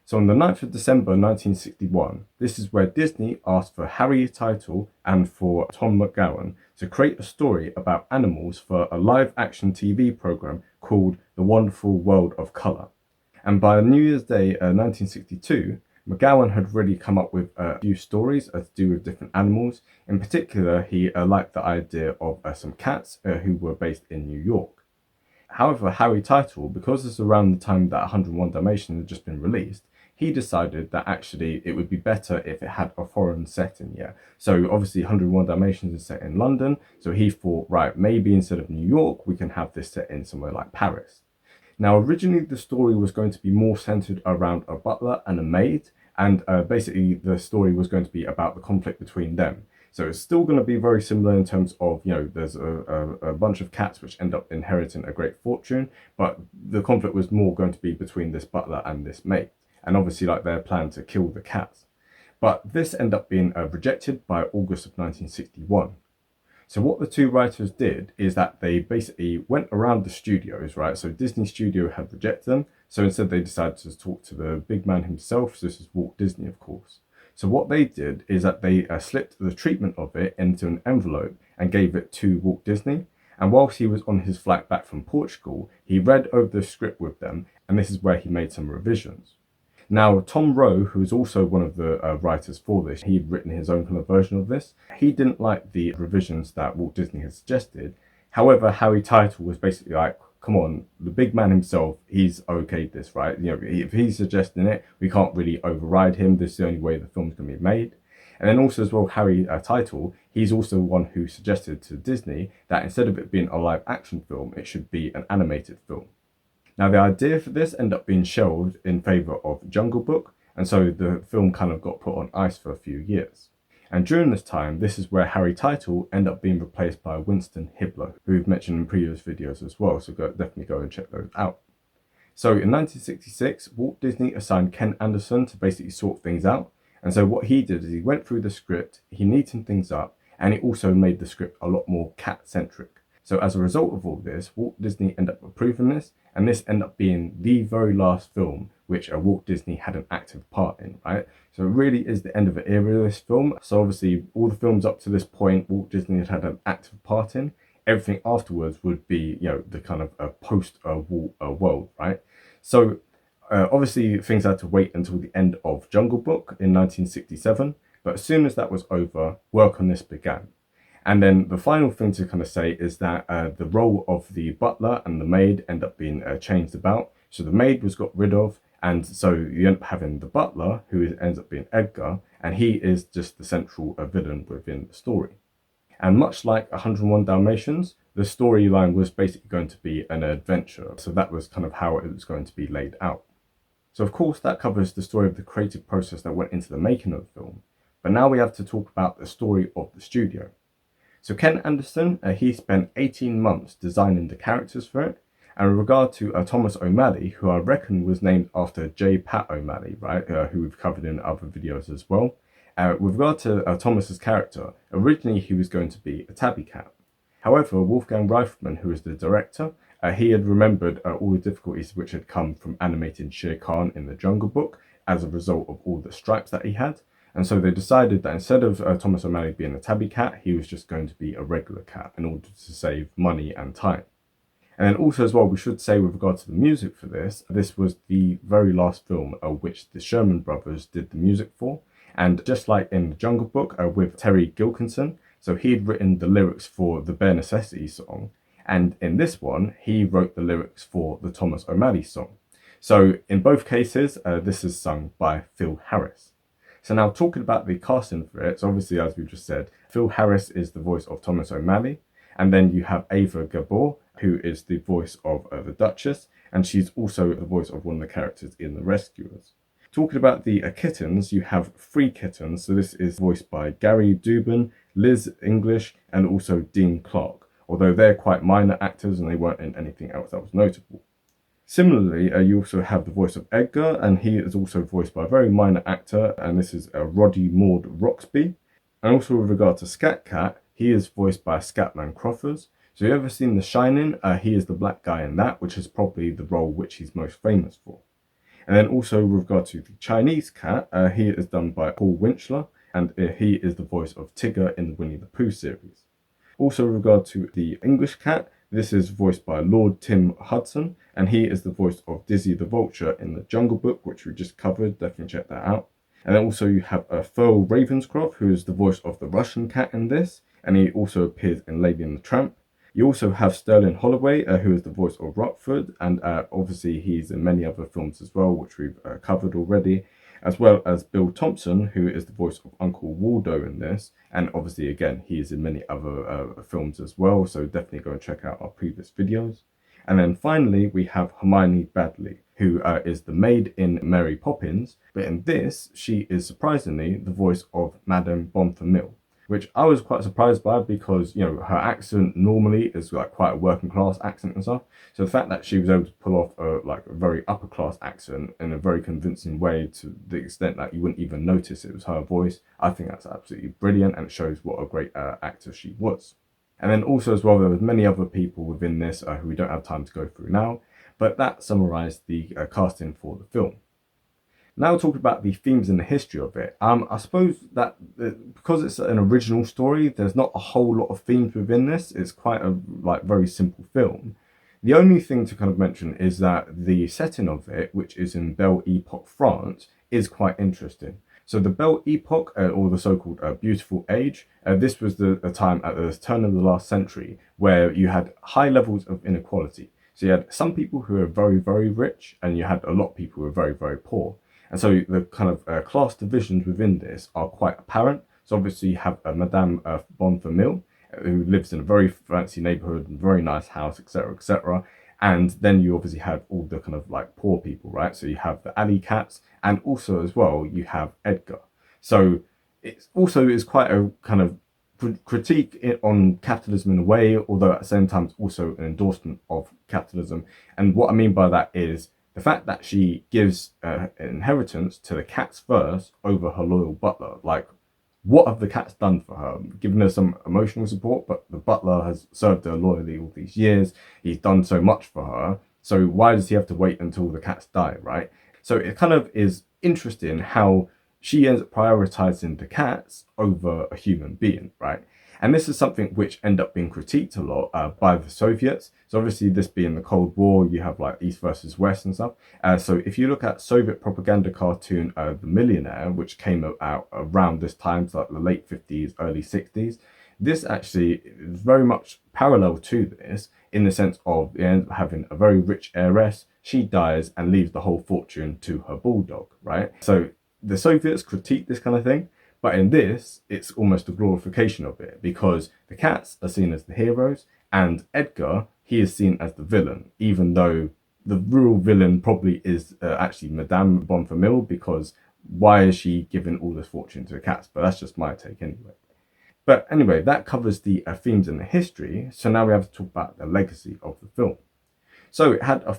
So on the 9th of December 1961, this is where Disney asked for Harry Title and for Tom McGowan to create a story about animals for a live-action TV program called The Wonderful World of Color. And by New Year's Day 1962, McGowan had really come up with a few stories to do with different animals. In particular, he liked the idea of some cats who were based in New York. However, Harry Title, because it's around the time that 101 Dalmatians had just been released, he decided that actually it would be better if it had a foreign setting, yeah. So obviously 101 Dalmatians is set in London, so he thought, right, maybe instead of New York, we can have this set in somewhere like Paris. Now, originally the story was going to be more centered around a butler and a maid, and basically the story was going to be about the conflict between them. So it's still going to be very similar in terms of, there's a bunch of cats which end up inheriting a great fortune, but the conflict was more going to be between this butler and this maid, and obviously like their plan to kill the cats. But this ended up being rejected by August of 1961. So what the two writers did is that they basically went around the studios, right? So Disney Studio had rejected them. So instead they decided to talk to the big man himself. So this is Walt Disney, of course. So what they did is that they slipped the treatment of it into an envelope and gave it to Walt Disney. And whilst he was on his flight back from Portugal, he read over the script with them. And this is where he made some revisions. Now, Tom Rowe, who is also one of the writers for this, he'd written his own kind of version of this. He didn't like the revisions that Walt Disney had suggested. However, Harry Title was basically like, come on, the big man himself, he's okayed this, right? If he's suggesting it, we can't really override him. This is the only way the film's going to be made. And then also as well, Harry Title, he's also the one who suggested to Disney that instead of it being a live action film, it should be an animated film. Now, the idea for this ended up being shelved in favour of Jungle Book, and so the film kind of got put on ice for a few years. And during this time, this is where Harry Title ended up being replaced by Winston Hibler, who we've mentioned in previous videos as well, so definitely go and check those out. So in 1966, Walt Disney assigned Ken Anderson to basically sort things out, and so what he did is he went through the script, he neatened things up, and he also made the script a lot more cat-centric. So as a result of all this, Walt Disney ended up approving this, and this ended up being the very last film which Walt Disney had an active part in, right? So it really is the end of an era of this film. So obviously all the films up to this point, Walt Disney had an active part in. Everything afterwards would be, the kind of post-Walt world, right? So obviously things had to wait until the end of Jungle Book in 1967, but as soon as that was over, work on this began. And then the final thing to kind of say is that the role of the butler and the maid end up being changed about. So the maid was got rid of, and so you end up having the butler, who ends up being Edgar, and he is just the central villain within the story. And much like 101 Dalmatians, the storyline was basically going to be an adventure. So that was kind of how it was going to be laid out. So of course that covers the story of the creative process that went into the making of the film. But now we have to talk about the story of the studio. So Ken Anderson, he spent 18 months designing the characters for it. And with regard to Thomas O'Malley, who I reckon was named after J. Pat O'Malley, right, who we've covered in other videos as well. With regard to Thomas's character, originally he was going to be a tabby cat. However, Wolfgang Reifman, who was the director, he had remembered all the difficulties which had come from animating Shere Khan in the Jungle Book as a result of all the stripes that he had. And so they decided that instead of Thomas O'Malley being a tabby cat, he was just going to be a regular cat in order to save money and time. And then also as well, we should say with regard to the music for this, this was the very last film which the Sherman Brothers did the music for. And just like in the Jungle Book with Terry Gilkinson, so he had written the lyrics for the Bare Necessities song. And in this one, he wrote the lyrics for the Thomas O'Malley song. So in both cases, this is sung by Phil Harris. So now talking about the casting for it, so obviously as we just said, Phil Harris is the voice of Thomas O'Malley. And then you have Ava Gabor, who is the voice of the Duchess. And she's also the voice of one of the characters in The Rescuers. Talking about the kittens, you have 3 kittens. So this is voiced by Gary Dubin, Liz English, and also Dean Clark. Although they're quite minor actors and they weren't in anything else that was notable. Similarly, you also have the voice of Edgar, and he is also voiced by a very minor actor, and this is Roddy Maud Roxby. And also with regard to Scat Cat, he is voiced by Scatman Crothers. So if you've ever seen The Shining, he is the black guy in that, which is probably the role which he's most famous for. And then also with regard to the Chinese cat, he is done by Paul Winchler, and he is the voice of Tigger in the Winnie the Pooh series. Also with regard to the English cat, this is voiced by Lord Tim Hudson, and he is the voice of Dizzy the Vulture in the Jungle Book, which we just covered. Definitely check that out. And then also you have Thurl Ravenscroft, who is the voice of the Russian cat in this, and he also appears in Lady and the Tramp. You also have Sterling Holloway, who is the voice of Rockford, and obviously he's in many other films as well, which we've covered already, as well as Bill Thompson, who is the voice of Uncle Waldo in this, and obviously again he is in many other films as well, so definitely go and check out our previous videos. And then finally we have Hermione Baddeley, who is the maid in Mary Poppins, but in this she is surprisingly the voice of Madame Bonfamille, which I was quite surprised by because, you know, her accent normally is like quite a working class accent and stuff. So the fact that she was able to pull off a very upper class accent in a very convincing way to the extent that you wouldn't even notice it was her voice, I think that's absolutely brilliant, and it shows what a great actor she was. And then also as well, there was many other people within this who we don't have time to go through now, but that summarized the casting for the film. Now we'll talk about the themes and the history of it. I suppose that because it's an original story, there's not a whole lot of themes within this. It's quite a very simple film. The only thing to kind of mention is that the setting of it, which is in Belle Epoque France, is quite interesting. So the Belle Epoque, or the so-called Beautiful Age, this was the time at the turn of the last century where you had high levels of inequality. So you had some people who were very, very rich, and you had a lot of people who were very, very poor. And so the kind of class divisions within this are quite apparent. So obviously you have Madame Bonfamille, who lives in a very fancy neighborhood, very nice house, etc., etc. And then you obviously have all the kind of poor people, right? So you have the alley cats, and also as well you have Edgar. So it also is quite a kind of critique on capitalism in a way, although at the same time it's also an endorsement of capitalism. And what I mean by that is the fact that she gives inheritance to the cats first over her loyal butler. What have the cats done for her? Given her some emotional support, but the butler has served her loyally all these years. He's done so much for her. So why does he have to wait until the cats die, right? So it kind of is interesting how she ends up prioritizing the cats over a human being, right? And this is something which ended up being critiqued a lot by the Soviets. So obviously this being the Cold War, you have East versus West and stuff. So if you look at Soviet propaganda cartoon, The Millionaire, which came out around this time, so the late 50s, early 60s, this actually is very much parallel to this in the sense of you end up having a very rich heiress. She dies and leaves the whole fortune to her bulldog, right? So the Soviets critique this kind of thing. But in this, it's almost a glorification of it because the cats are seen as the heroes and Edgar, he is seen as the villain, even though the real villain probably is actually Madame Bonfamille, because why is she giving all this fortune to the cats? But that's just my take anyway. But anyway, that covers the themes and the history. So now we have to talk about the legacy of the film. So it had a